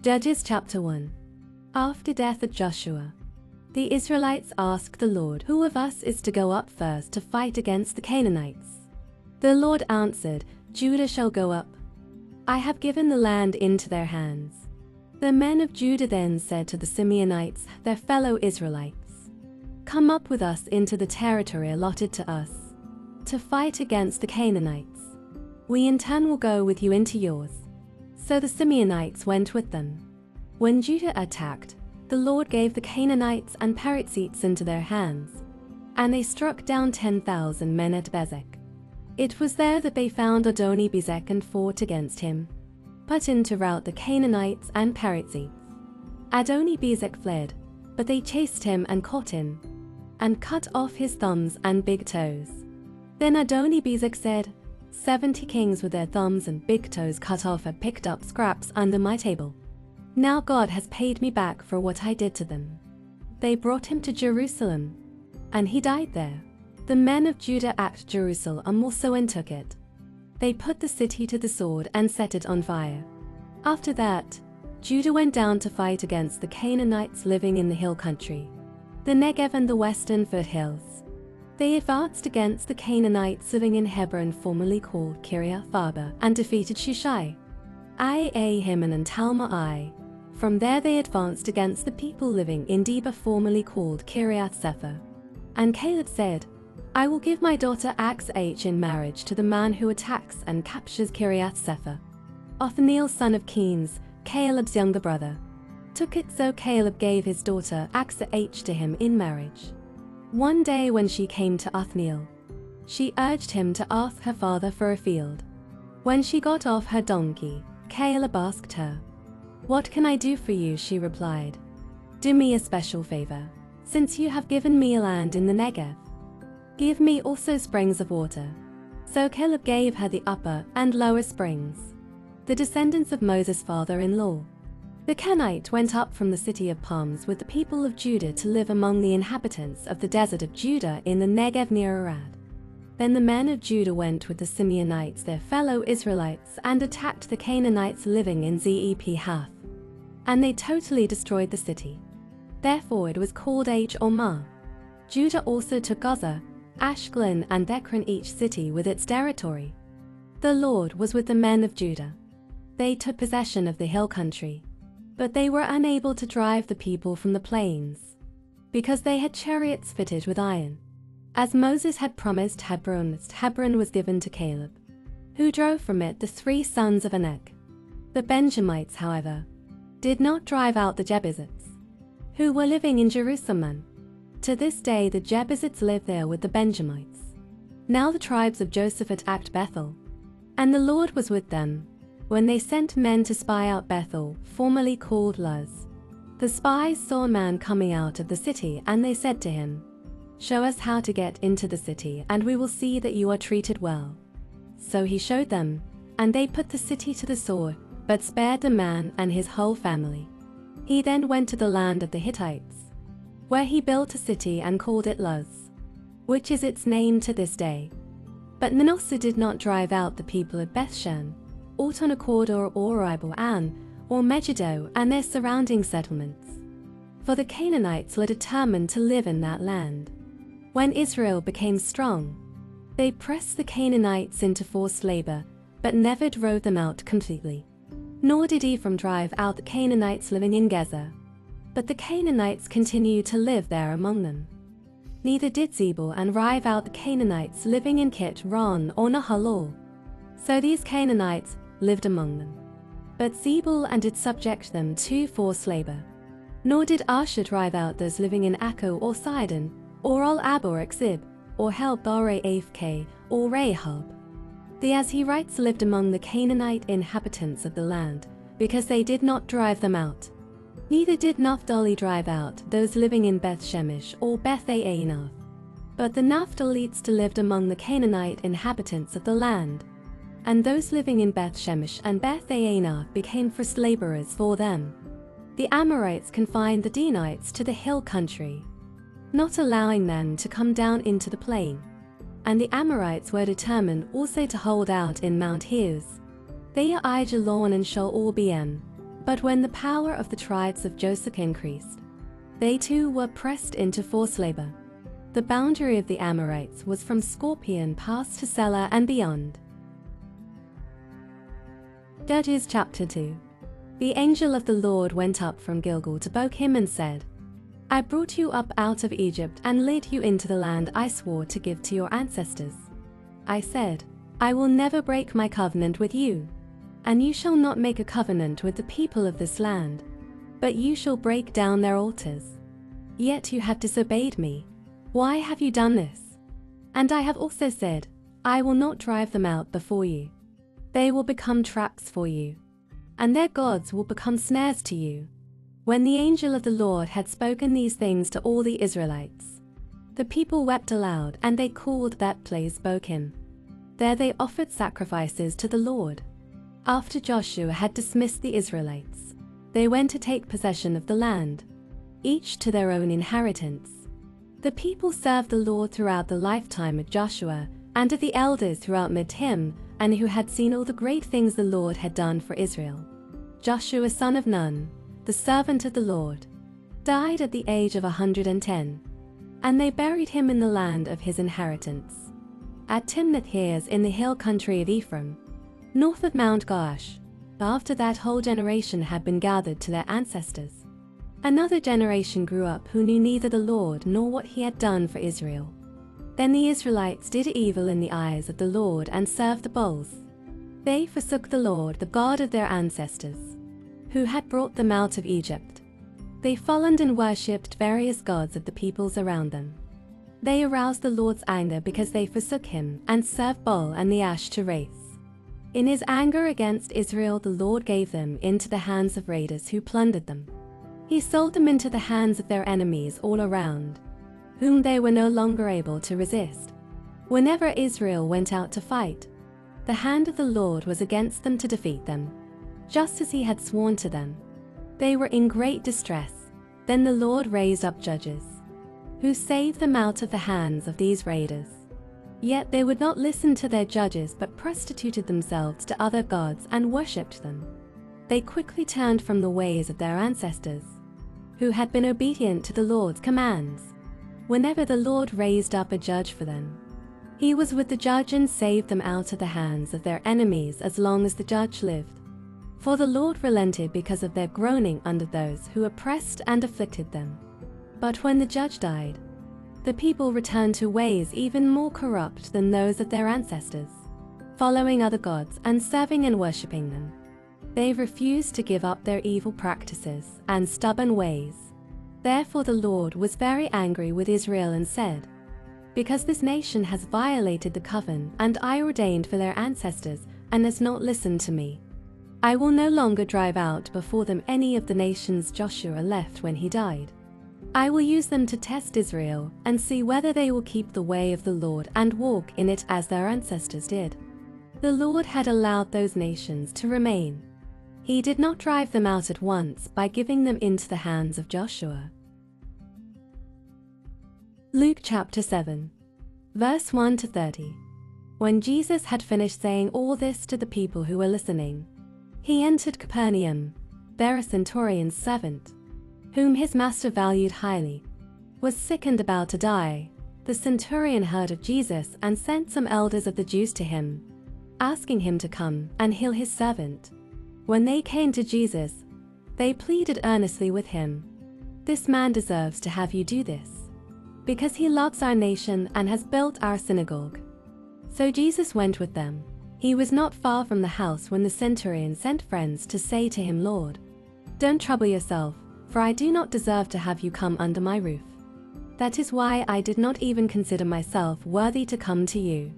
Judges chapter 1. After death of Joshua, the Israelites asked the Lord, "Who of us is to go up first to fight against the Canaanites?" The Lord answered, "Judah shall go up. I have given the land into their hands." The men of Judah then said to the Simeonites, their fellow Israelites, "Come up with us into the territory allotted to us, to fight against the Canaanites. We in turn will go with you into yours." So the Simeonites went with them. When Judah attacked, the Lord gave the Canaanites and Perizzites into their hands, and they struck down 10,000 men at Bezek. It was there that they found Adoni-Bezek and fought against him, put in to rout the Canaanites and Perizzites. Adoni-Bezek fled, but they chased him and caught him, and cut off his thumbs and big toes. Then Adoni-Bezek said, 70 kings with their thumbs and big toes cut off have picked up scraps under my table. Now God has paid me back for what I did to them." They brought him to Jerusalem, and he died there. The men of Judah at Jerusalem also and took it. They put the city to the sword and set it on fire. After that, Judah went down to fight against the Canaanites living in the hill country, the Negev and the western foothills. They advanced against the Canaanites living in Hebron, formerly called Kiriath-Arba, and defeated Shushai, Ahiman and Talmai. From there they advanced against the people living in Debir, formerly called Kiriath-Sepher. And Caleb said, "I will give my daughter Aksa in marriage to the man who attacks and captures Kiriath-Sepher." Othniel, son of Kenaz, Caleb's younger brother, took it, so Caleb gave his daughter Aksa to him in marriage. One day when she came to Othniel, she urged him to ask her father for a field. When she got off her donkey, Caleb asked her, "What can I do for you?" She replied, "Do me a special favor. Since you have given me a land in the Negev, give me also springs of water." So Caleb gave her the upper and lower springs, the descendants of Moses' father-in-law. The Kenite went up from the city of palms with the people of Judah to live among the inhabitants of the desert of Judah in the Negev near Arad. Then the men of Judah went with the Simeonites, their fellow Israelites, and attacked the Canaanites living in Zephath, and they totally destroyed the city. Therefore it was called Hormah. Judah also took Gaza, Ashkelon, and Ekron, each city with its territory. The Lord was with the men of Judah. They took possession of the hill country, but they were unable to drive the people from the plains, because they had chariots fitted with iron. As Moses had promised Hebron was given to Caleb, who drove from it the 3 sons of Anak. The Benjamites, however, did not drive out the Jebusites, who were living in Jerusalem. To this day the Jebusites live there with the Benjamites. Now the tribes of Joseph attacked Bethel, and the Lord was with them, when they sent men to spy out Bethel, formerly called Luz. The spies saw a man coming out of the city, and they said to him, "Show us how to get into the city, and we will see that you are treated well." So he showed them, and they put the city to the sword, but spared the man and his whole family. He then went to the land of the Hittites, where he built a city and called it Luz, which is its name to this day. But Manasseh did not drive out the people of Bethshan, or Tonaccord, or Ibal-an, or Megiddo and their surrounding settlements, for the Canaanites were determined to live in that land. When Israel became strong, they pressed the Canaanites into forced labor, but never drove them out completely. Nor did Ephraim drive out the Canaanites living in Gezer, but the Canaanites continued to live there among them. Neither did Zebul drive out the Canaanites living in Kit-Ron or Nahalol. So these Canaanites lived among them. But Zebul did subject them to forced labor. Nor did Asher drive out those living in Akko or Sidon, or Al-Ab or Exib, or Helb or Afk, or Rahab. The Azhirites lived among the Canaanite inhabitants of the land, because they did not drive them out. Neither did Naphtali drive out those living in Beth-Shemesh or Beth-Anath. But the Naphtalites lived among the Canaanite inhabitants of the land, and those living in Beth-Shemesh and Beth-Anath became forced laborers for them. The Amorites confined the Danites to the hill country, not allowing them to come down into the plain. And the Amorites were determined also to hold out in Mount Hirs. They are Aijalon and Shaul-Bm, But when the power of the tribes of Joseph increased, they too were pressed into forced labor. The boundary of the Amorites was from Scorpion Pass to Selah and beyond. Judges chapter 2. The angel of the Lord went up from Gilgal to Bochim and said, I brought you up out of Egypt and led you into the land I swore to give to your ancestors. I said, I will never break my covenant with you, and you shall not make a covenant with the people of this land, but you shall break down their altars. Yet you have disobeyed me. Why have you done this? And I have also said, I will not drive them out before you. They will become traps for you, and their gods will become snares to you. When the angel of the Lord had spoken these things to all the Israelites, the people wept aloud, and they called that place Bochim. There they offered sacrifices to the Lord. After Joshua had dismissed the Israelites, they went to take possession of the land, each to their own inheritance. The people served the Lord throughout the lifetime of Joshua and of the elders throughout Midhim, and who had seen all the great things the Lord had done for Israel. Joshua son of Nun, the servant of the Lord, died at the age of 110, and they buried him in the land of his inheritance, at Timnath-Heres in the hill country of Ephraim, north of Mount Gaash. After that whole generation had been gathered to their ancestors, another generation grew up who knew neither the Lord nor what he had done for Israel. Then the Israelites did evil in the eyes of the Lord and served the bulls. They forsook the Lord, the God of their ancestors, who had brought them out of Egypt. They followed and worshipped various gods of the peoples around them. They aroused the Lord's anger because they forsook him and served Baal and the Ashtoreths. In his anger against Israel, the Lord gave them into the hands of raiders who plundered them. He sold them into the hands of their enemies all around, whom they were no longer able to resist. Whenever Israel went out to fight, the hand of the Lord was against them to defeat them, just as he had sworn to them. They were in great distress. Then the Lord raised up judges, who saved them out of the hands of these raiders. Yet they would not listen to their judges, but prostituted themselves to other gods and worshipped them. They quickly turned from the ways of their ancestors, who had been obedient to the Lord's commands. Whenever the Lord raised up a judge for them, he was with the judge and saved them out of the hands of their enemies as long as the judge lived. For the Lord relented because of their groaning under those who oppressed and afflicted them. But when the judge died, the people returned to ways even more corrupt than those of their ancestors, following other gods and serving and worshipping them. They refused to give up their evil practices and stubborn ways. Therefore the Lord was very angry with Israel and said, because this nation has violated the covenant and I ordained for their ancestors and has not listened to me, I will no longer drive out before them any of the nations Joshua left when he died. I will use them to test Israel and see whether they will keep the way of the Lord and walk in it as their ancestors did. The Lord had allowed those nations to remain. He did not drive them out at once by giving them into the hands of Joshua. Luke chapter 7, verse 1 to 30. When Jesus had finished saying all this to the people who were listening, he entered Capernaum. There a centurion's servant, whom his master valued highly, was sick and about to die. The centurion heard of Jesus and sent some elders of the Jews to him, asking him to come and heal his servant. When they came to Jesus, they pleaded earnestly with him, "This man deserves to have you do this, because he loves our nation and has built our synagogue." So Jesus went with them. He was not far from the house when the centurion sent friends to say to him, "Lord, don't trouble yourself, for I do not deserve to have you come under my roof. That is why I did not even consider myself worthy to come to you.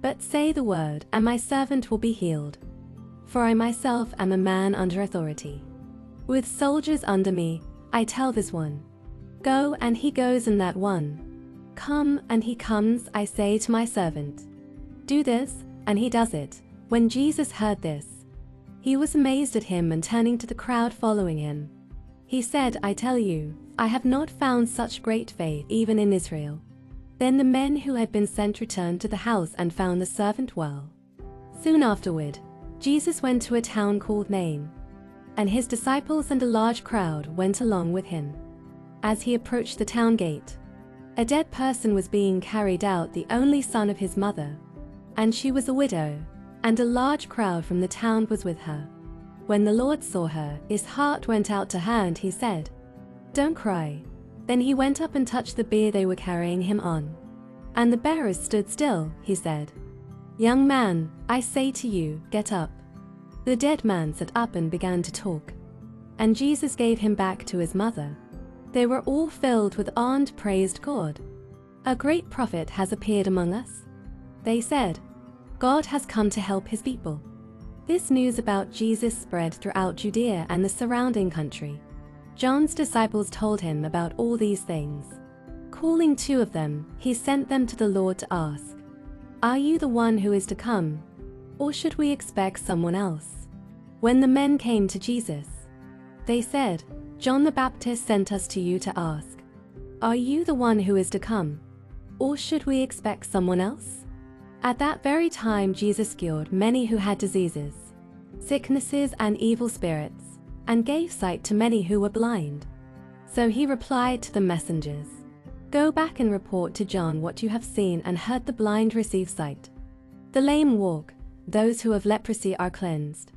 But say the word, and my servant will be healed. For I myself am a man under authority, with soldiers under me. I tell this one, 'Go,' and he goes, and that one, 'Come,' and he comes. I say to my servant, 'Do this,' and he does it." When Jesus heard this, he was amazed at him, and turning to the crowd following him, he said, "I tell you, I have not found such great faith even in Israel." Then the men who had been sent returned to the house and found the servant well. Soon afterward, Jesus went to a town called Nain, and his disciples and a large crowd went along with him. As he approached the town gate, a dead person was being carried out, the only son of his mother, and she was a widow, and a large crowd from the town was with her. When the Lord saw her, his heart went out to her, and he said, "Don't cry." Then he went up and touched the bier they were carrying him on. And the bearers stood still. He said, "Young man, I say to you, get up." The dead man sat up and began to talk. And Jesus gave him back to his mother. They were all filled with awe and praised God. "A great prophet has appeared among us," they said. "God has come to help his people." This news about Jesus spread throughout Judea and the surrounding country. John's disciples told him about all these things. Calling 2 of them, he sent them to the Lord to ask, "Are you the one who is to come, or should we expect someone else?" When the men came to Jesus, they said, "John the Baptist sent us to you to ask, 'Are you the one who is to come, or should we expect someone else?'" At that very time Jesus cured many who had diseases, sicknesses and evil spirits, and gave sight to many who were blind. So he replied to the messengers, "Go back and report to John what you have seen and heard: the blind receive sight, the lame walk, those who have leprosy are cleansed,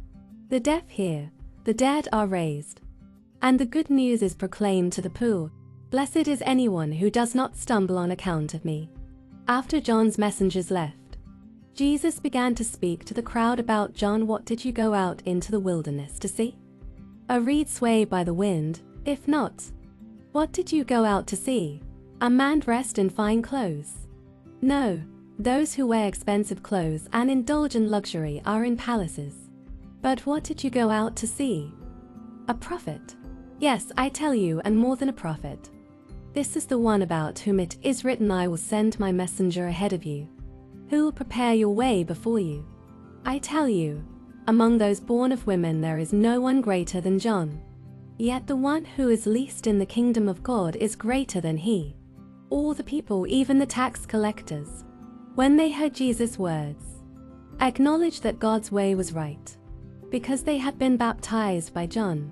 the deaf hear, the dead are raised, and the good news is proclaimed to the poor. Blessed is anyone who does not stumble on account of me." After John's messengers left, Jesus began to speak to the crowd about John. "What did you go out into the wilderness to see? A reed swayed by the wind? If not, what did you go out to see? A man dressed in fine clothes? No, those who wear expensive clothes and indulge in luxury are in palaces. But what did you go out to see? A prophet? Yes, I tell you, and more than a prophet. This is the one about whom it is written, 'I will send my messenger ahead of you, who will prepare your way before you.' I tell you, among those born of women there is no one greater than John. Yet the one who is least in the kingdom of God is greater than he." All the people, even the tax collectors, when they heard Jesus' words, acknowledged that God's way was right, because they had been baptized by John.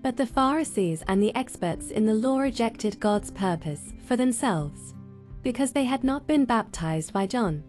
But the Pharisees and the experts in the law rejected God's purpose for themselves, because they had not been baptized by John.